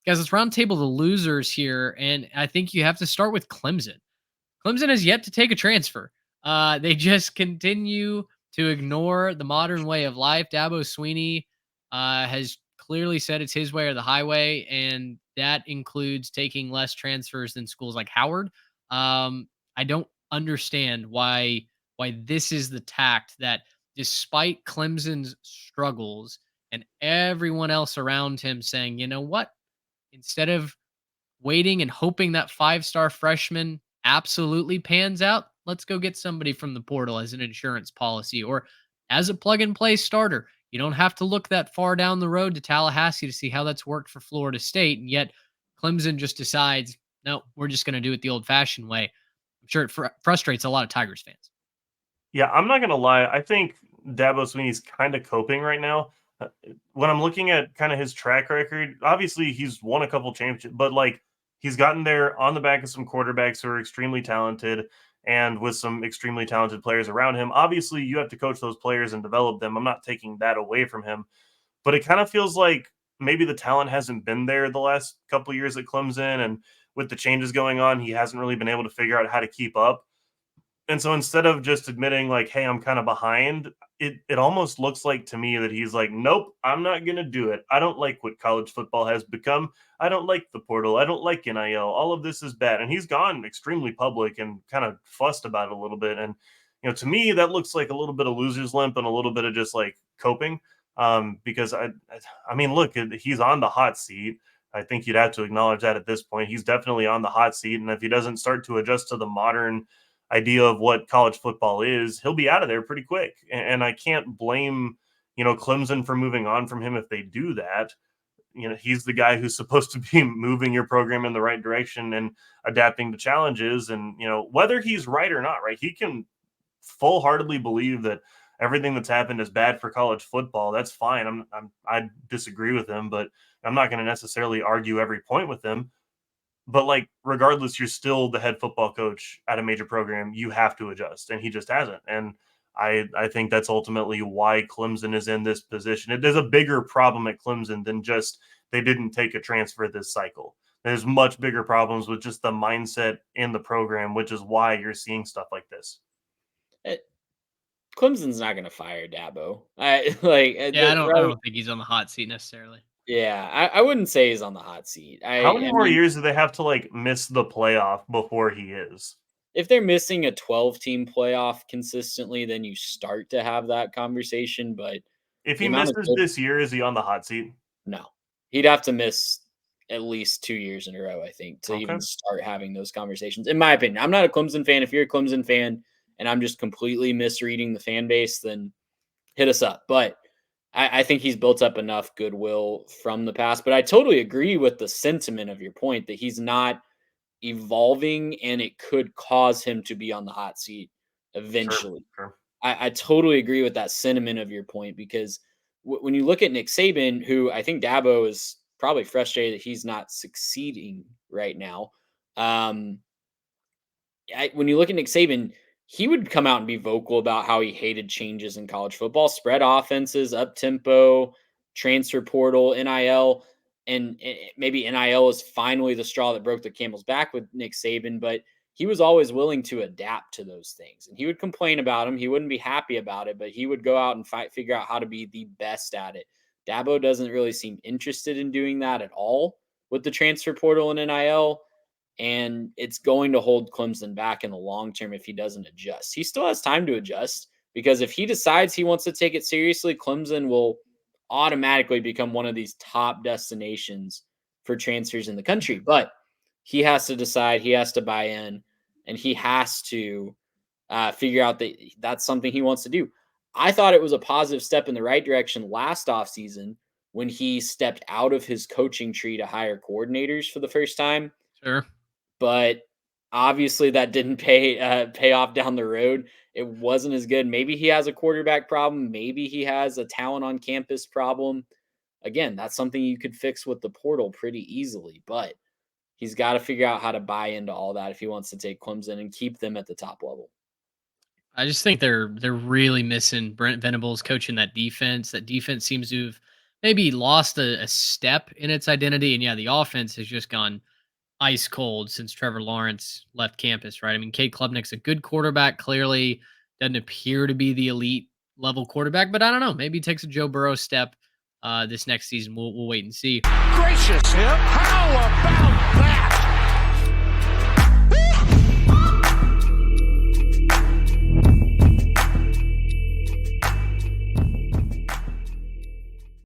Guys, let's round table the losers here, and I think you have to start with Clemson. Clemson has yet to take a transfer. They just continue to ignore the modern way of life. Dabo Sweeney has clearly said it's his way or the highway, and that includes taking less transfers than schools like Howard. I don't understand why this is the tact that, despite Clemson's struggles and everyone else around him saying, you know what, instead of waiting and hoping that five-star freshman absolutely pans out, let's go get somebody from the portal as an insurance policy or as a plug and play starter. You don't have to look that far down the road to Tallahassee to see how that's worked for Florida State. And yet Clemson just decides, no, we're just going to do it the old fashioned way. I'm sure it frustrates a lot of Tigers fans. Yeah, I'm not gonna lie. I think Dabo Sweeney's kind of coping right now. When I'm looking at kind of his track record, obviously he's won a couple championships, but like he's gotten there on the back of some quarterbacks who are extremely talented and with some extremely talented players around him. Obviously, you have to coach those players and develop them. I'm not taking that away from him, but it kind of feels like maybe the talent hasn't been there the last couple of years at Clemson, and with the changes going on, he hasn't really been able to figure out how to keep up. And so instead of just admitting like, "Hey, I'm kind of behind," it almost looks like to me that he's like, "Nope, I'm not going to do it. I don't like what college football has become. I don't like the portal. I don't like NIL. All of this is bad." And he's gone extremely public and kind of fussed about it a little bit. And to me, that looks like a little bit of loser's limp and a little bit of just like coping. Because I mean, look, he's on the hot seat. I think you'd have to acknowledge that at this point. He's definitely on the hot seat, and if he doesn't start to adjust to the modern idea of what college football is, he'll be out of there pretty quick. And I can't blame, Clemson for moving on from him if they do that. He's the guy who's supposed to be moving your program in the right direction and adapting to challenges. And, whether he's right or not, right, he can full heartedly believe that everything that's happened is bad for college football. That's fine. I disagree with him, but I'm not going to necessarily argue every point with him. But like, regardless, you're still the head football coach at a major program. You have to adjust, and he just hasn't. And I think that's ultimately why Clemson is in this position. There's a bigger problem at Clemson than just they didn't take a transfer this cycle. There's much bigger problems with just the mindset in the program, which is why you're seeing stuff like this. Clemson's not going to fire Dabo. I like Yeah, I don't I right. don't think he's on the hot seat necessarily. Yeah, I wouldn't say he's on the hot seat. How many I more mean, years do they have to like miss the playoff before he is? if they're missing a 12-team playoff consistently, then you start to have that conversation. But If the he amount of misses good, this year, is he on the hot seat? no, he'd have to miss at least 2 years in a row, I think, to Okay. even start having those conversations. In my opinion, I'm not a Clemson fan. If you're a Clemson fan and I'm just completely misreading the fan base, then hit us up. But I think he's built up enough goodwill from the past. But I totally agree with the sentiment of your point that he's not evolving and it could cause him to be on the hot seat Sure. eventually. Sure. I totally agree with that sentiment of your point because when you look at Nick Saban, who I think Dabo is probably frustrated that he's not succeeding right now. Um, when you look at Nick Saban, he would come out and be vocal about how he hated changes in college football, spread offenses, up tempo, transfer portal, NIL, and maybe NIL is finally the straw that broke the camel's back with Nick Saban, but he was always willing to adapt to those things. And he would complain about them. He wouldn't be happy about it, but he would go out and figure out how to be the best at it. Dabo doesn't really seem interested in doing that at all with the transfer portal and NIL, and it's going to hold Clemson back in the long term if he doesn't adjust. He still has time to adjust because if he decides he wants to take it seriously, Clemson will automatically become one of these top destinations for transfers in the country. But he has to decide, he has to buy in, and he has to figure out that that's something he wants to do. I thought it was a positive step in the right direction last offseason when he stepped out of his coaching tree to hire coordinators for the first time, Sure. but obviously that didn't pay off down the road. It wasn't as good. Maybe he has a quarterback problem. Maybe he has a talent on campus problem. Again, that's something you could fix with the portal pretty easily, but he's got to figure out how to buy into all that if he wants to take Clemson and keep them at the top level. I just think they're really missing Brent Venables coaching that defense. That defense seems to have maybe lost a step in its identity. And yeah, the offense has just gone ice cold since Trevor Lawrence left campus, right? I mean, Cade Klubnik's a good quarterback, clearly doesn't appear to be the elite level quarterback, but I don't know. Maybe he takes a Joe Burrow step this next season. We'll wait and see. Gracious him. How about that?